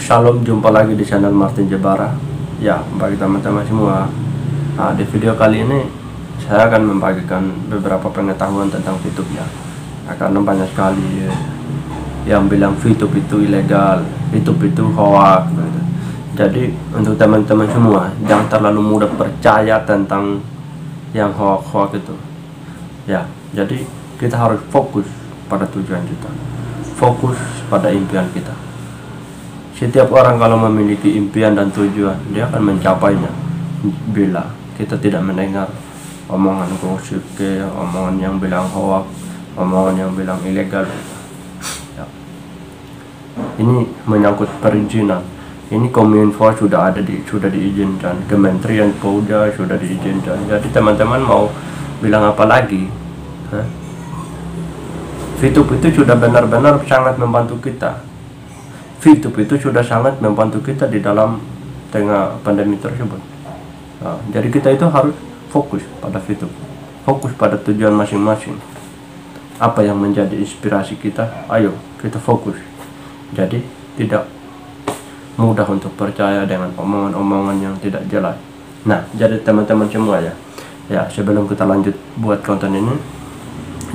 Shalom, jumpa lagi di channel Martin Jebara. Ya, bagi teman-teman semua, di video kali ini saya akan membagikan beberapa pengetahuan tentang VTube ya. Karena banyak sekali yang bilang VTube itu ilegal, VTube itu hoax gitu. Jadi untuk teman-teman semua, jangan terlalu mudah percaya tentang yang hoax itu. Ya, jadi kita harus fokus pada tujuan kita, fokus pada impian kita. Setiap orang kalau memiliki impian dan tujuan, dia akan mencapainya. Bila kita tidak mendengar omongan gosip, omongan yang bilang hoax, omongan yang bilang ilegal. Ya. Ini menyangkut perizinan. Ini Kominfo sudah diizinkan, Kementerian Pemuda sudah diizinkan. Jadi teman-teman mau bilang apa lagi? VTube itu sudah benar-benar sangat membantu kita. VTube itu sudah sangat membantu kita di dalam tengah pandemi tersebut. Jadi kita itu harus fokus pada VTube, fokus pada tujuan masing-masing. Apa yang menjadi inspirasi kita, ayo kita fokus. Jadi tidak mudah untuk percaya dengan omongan-omongan yang tidak jelas. Nah, jadi teman-teman semua ya sebelum kita lanjut buat konten ini,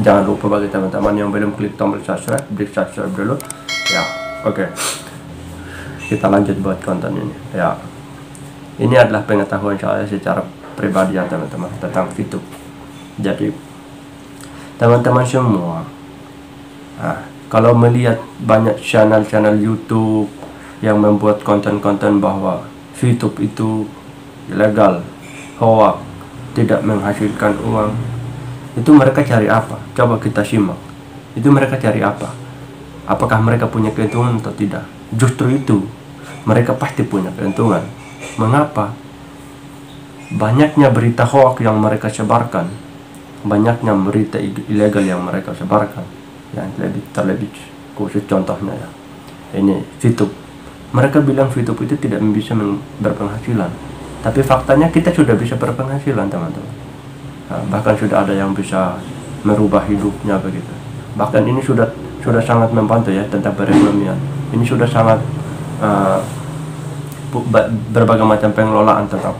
jangan lupa bagi teman-teman yang belum klik tombol subscribe, klik subscribe dulu ya. Oke. Kita lanjut buat konten ini ya. Ini adalah pengetahuan saya secara pribadi ya teman-teman tentang VTube. Jadi teman-teman semua, kalau melihat banyak channel-channel YouTube yang membuat konten-konten bahwa VTube itu ilegal, hoax, tidak menghasilkan uang, itu mereka cari apa? Coba kita simak. Itu mereka cari apa? Apakah mereka punya keuntungan atau tidak? Justru itu, mereka pasti punya keuntungan. Mengapa? Banyaknya berita hoax yang mereka sebarkan, banyaknya berita ilegal yang mereka sebarkan, yang terlebih khusus contohnya ya. Ini VTube. Mereka bilang VTube itu tidak bisa berpenghasilan, tapi faktanya kita sudah bisa berpenghasilan teman-teman. Bahkan sudah ada yang bisa merubah hidupnya begitu. Bahkan ini sudah sangat membantu ya tentang perekonomian. Ini sudah sangat berbagai macam pengelolaan tetap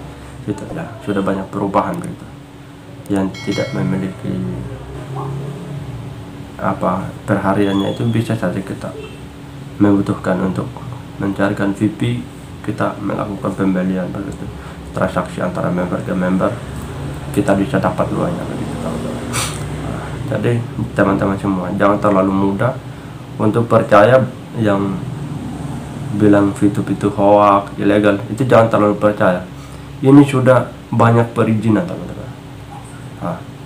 gitu ya, sudah banyak perubahan gitu yang tidak memiliki perhariannya itu bisa saja kita membutuhkan untuk mencarikan VP, kita melakukan pembelian begitu, transaksi antara member ke member, kita bisa dapat luarnya begitu. Jadi teman-teman semua, jangan terlalu mudah untuk percaya yang bilang VTube itu hoax, ilegal. Itu jangan terlalu percaya. Ini sudah banyak perizinan teman-teman.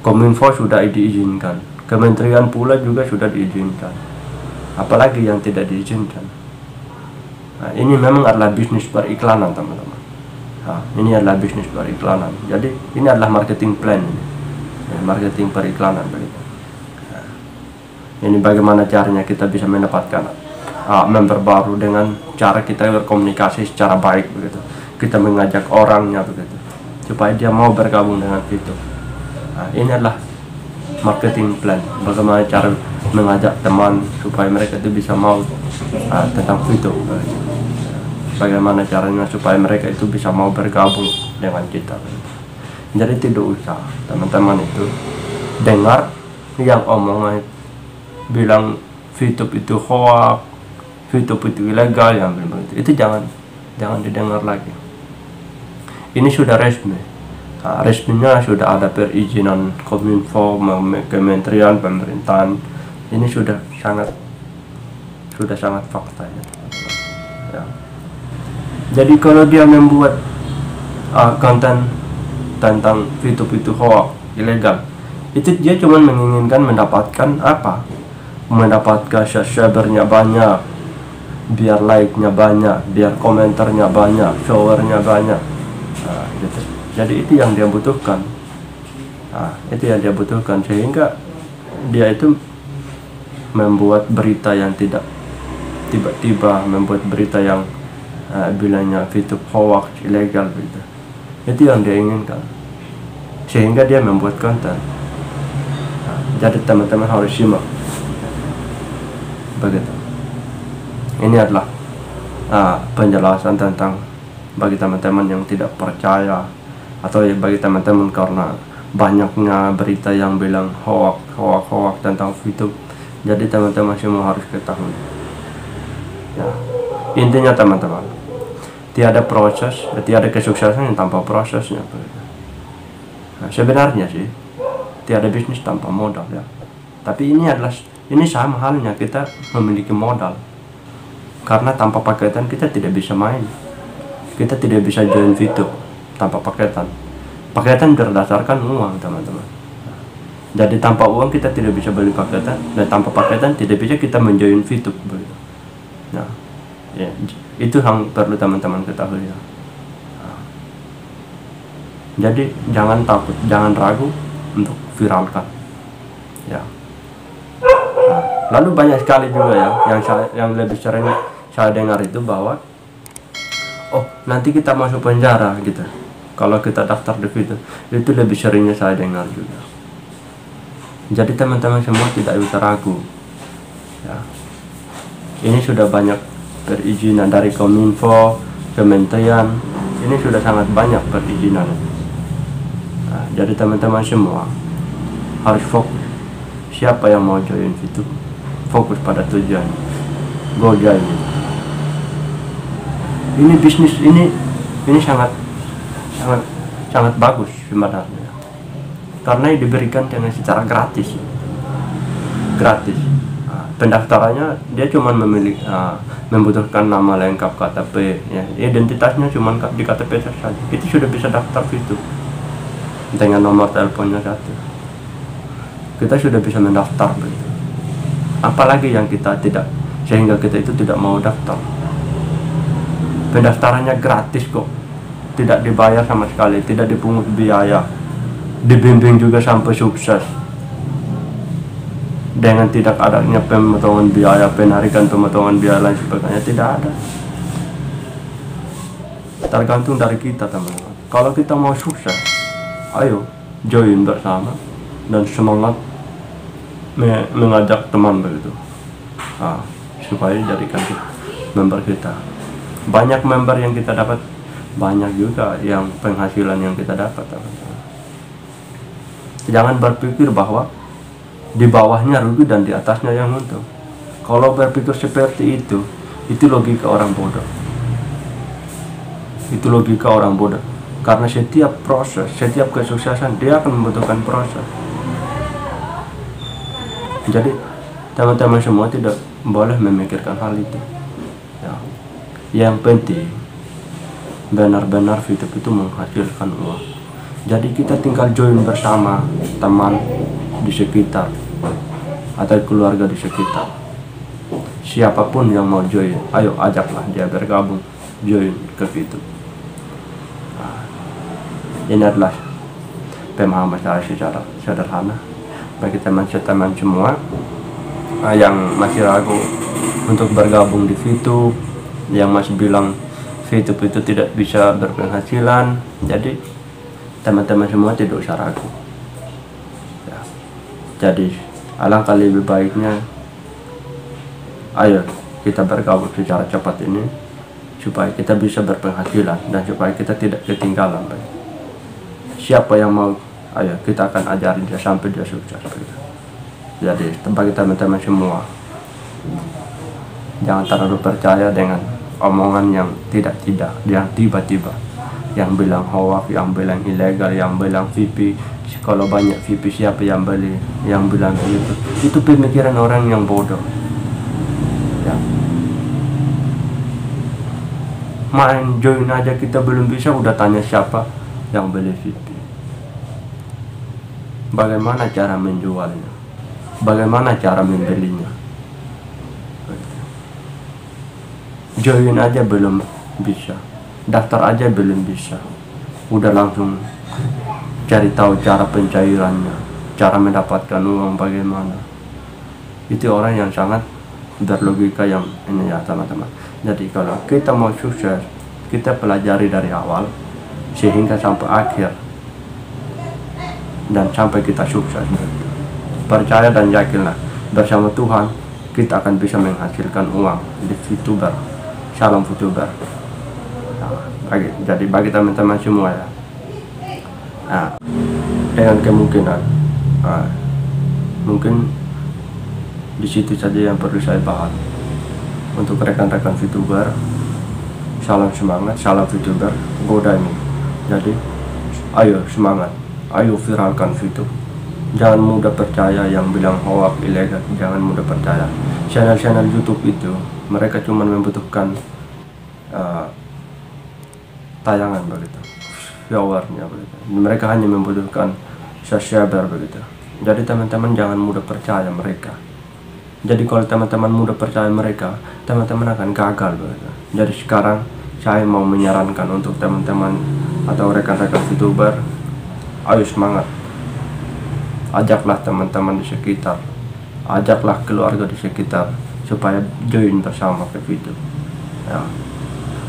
Kominfo sudah diizinkan, Kementerian pula juga sudah diizinkan. Apalagi yang tidak diizinkan. Ini memang adalah bisnis periklanan teman-teman. Ini adalah bisnis periklanan. Jadi ini adalah marketing plan ini. Marketing periklanan begitu. Ini bagaimana caranya kita bisa mendapatkan member baru dengan cara kita berkomunikasi secara baik begitu. Kita mengajak orangnya begitu supaya dia mau bergabung dengan VTube. Ini adalah marketing plan. Bagaimana cara mengajak teman supaya mereka itu bisa mau tentang VTube. Bagaimana caranya supaya mereka itu bisa mau bergabung dengan kita. Jadi tidak usah teman-teman itu dengar yang omongan bilang VTube itu hoax, VTube itu ilegal, yang itu jangan didengar lagi. Ini sudah resmi. Resminya sudah ada perizinan Kominfo, Kementerian Pemerintahan. Ini sudah sangat fakta ya. Jadi kalau dia membuat konten tentang VTube itu hoax, ilegal, itu dia cuma menginginkan mendapatkan apa? Mendapatkan subscribernya banyak, biar like-nya banyak, biar komentarnya banyak, followernya banyak. Gitu. Jadi itu yang dia butuhkan. Itu yang dia butuhkan, sehingga dia itu membuat berita yang tidak tiba-tiba membuat berita yang bilangnya VTube hoax, ilegal gitu. Itu yang dia inginkan, sehingga dia membuat konten. Jadi teman-teman harus simak begitu. Ini adalah penjelasan tentang bagi teman-teman yang tidak percaya, atau bagi teman-teman karena banyaknya berita yang bilang hoax tentang VTube. Jadi teman-teman semua harus ketahui ya, intinya teman-teman, tiada proses, tiada kesuksesan yang tanpa prosesnya. Nah, sebenarnya sih tiada bisnis tanpa modal ya, tapi ini sama halnya kita memiliki modal, karena tanpa paketan kita tidak bisa main, kita tidak bisa join VTube tanpa paketan. Paketan berdasarkan uang teman-teman. Jadi tanpa uang kita tidak bisa beli paketan, dan tanpa paketan tidak bisa kita menjoin VTube begitu. Nah, ya, itu yang perlu teman-teman ketahui ya. Nah, jadi jangan takut, jangan ragu untuk viralkan ya. Nah, lalu banyak sekali juga ya yang lebih sering saya dengar itu bahwa nanti kita masuk penjara gitu kalau kita daftar di VTube. Itu lebih seringnya saya dengar juga. Jadi teman-teman semua tidak usah ragu ya. Ini sudah banyak perizinan dari Kominfo, Kementerian, ini sudah sangat banyak perizinan. Nah, jadi teman-teman semua harus fokus. Siapa yang mau join VTube, fokus pada tujuan, go join. Ini bisnis ini sangat bagus sebenarnya, karena diberikan dengan secara gratis. Pendaftarannya dia cuma membutuhkan nama lengkap, KTP ya, identitasnya cuma di KTP saja, itu sudah bisa daftar VTube dengan nomor teleponnya satu. Kita sudah bisa mendaftar begitu. Apalagi yang kita tidak, sehingga kita itu tidak mau daftar. Pendaftarannya gratis kok, tidak dibayar sama sekali, tidak dipungut biaya, dibimbing juga sampai sukses dengan tidak adanya pemotongan biaya, penarikan pemotongan biaya lain sebagainya, tidak ada. Tergantung dari kita teman-teman. Kalau kita mau sukses, ayo join bersama dan semangat mengajak teman begitu, supaya jadikan member kita. Banyak member yang kita dapat, banyak juga yang penghasilan yang kita dapat teman-teman. Jangan berpikir bahwa di bawahnya rugi dan di atasnya yang untung. Kalau berpikir seperti itu logika orang bodoh. Itu logika orang bodoh. Karena setiap proses, setiap kesuksesan dia akan membutuhkan proses. Jadi teman-teman semua tidak boleh memikirkan hal itu ya. Yang penting benar-benar VTube itu menghasilkan uang. Jadi kita tinggal join bersama teman di sekitar atau keluarga di sekitar. Siapapun yang mau join, ayo ajaklah dia bergabung, join ke VTube. Ini adalah pemahaman saya secara sederhana bagi teman-teman semua yang masih ragu untuk bergabung di VTube, yang masih bilang VTube itu tidak bisa berpenghasilan. Jadi teman-teman semua tidak usah ragu ya. Jadi alangkah lebih baiknya ayo kita bergabung secara cepat ini, supaya kita bisa berpenghasilan dan supaya kita tidak ketinggalan. Siapa yang mau, ayo kita akan ajarin dia sampai dia sukses. Jadi bagi teman-teman semua, jangan terlalu percaya dengan omongan yang tidak, yang tiba-tiba, yang bilang hoax, yang bilang ilegal, yang bilang VP. Kalau banyak VP siapa yang beli, yang bilang begitu. Itu pemikiran orang yang bodoh ya. Main join aja kita belum bisa, udah tanya siapa yang beli VP. Bagaimana cara menjualnya, bagaimana cara membelinya. Join aja belum bisa, daftar aja belum bisa, udah langsung cari tahu cara pencairannya, cara mendapatkan uang bagaimana. Itu orang yang sangat berlogika yang ini ya teman-teman. Jadi kalau kita mau sukses, kita pelajari dari awal sehingga sampai akhir, dan sampai kita sukses. Percaya dan yakinlah, bersama Tuhan kita akan bisa menghasilkan uang di VTuber Salam VTuber. Jadi bagi teman-teman semua ya, dengan kemungkinan mungkin di situ saja yang perlu saya bahas. Untuk rekan-rekan VTuber, salam semangat, salam VTuber, go diamond. Jadi ayo semangat, ayo viralkan VTube. Jangan mudah percaya yang bilang hoax ilegal, jangan mudah percaya. Channel-channel YouTube itu mereka cuma membutuhkan tayangan begitu, viewernya begitu. Mereka hanya membutuhkan subscriber begitu. Jadi teman-teman jangan mudah percaya mereka. Jadi kalau teman-teman mudah percaya mereka, teman-teman akan gagal begitu. Jadi sekarang saya mau menyarankan untuk teman-teman atau rekan-rekan VTuber, ayo semangat. Ajaklah teman-teman di sekitar, ajaklah keluarga di sekitar supaya join bersama ke VTube. Ya,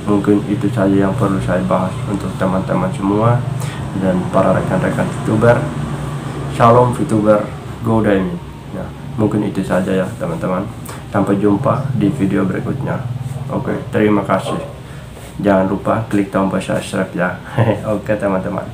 mungkin itu saja yang perlu saya bahas untuk teman-teman semua dan para rekan-rekan VTuber. Shalom VTuber, go diamond. Ya, mungkin itu saja ya teman-teman. Sampai jumpa di video berikutnya. Oke, terima kasih. Jangan lupa klik tombol subscribe ya. Oke teman-teman.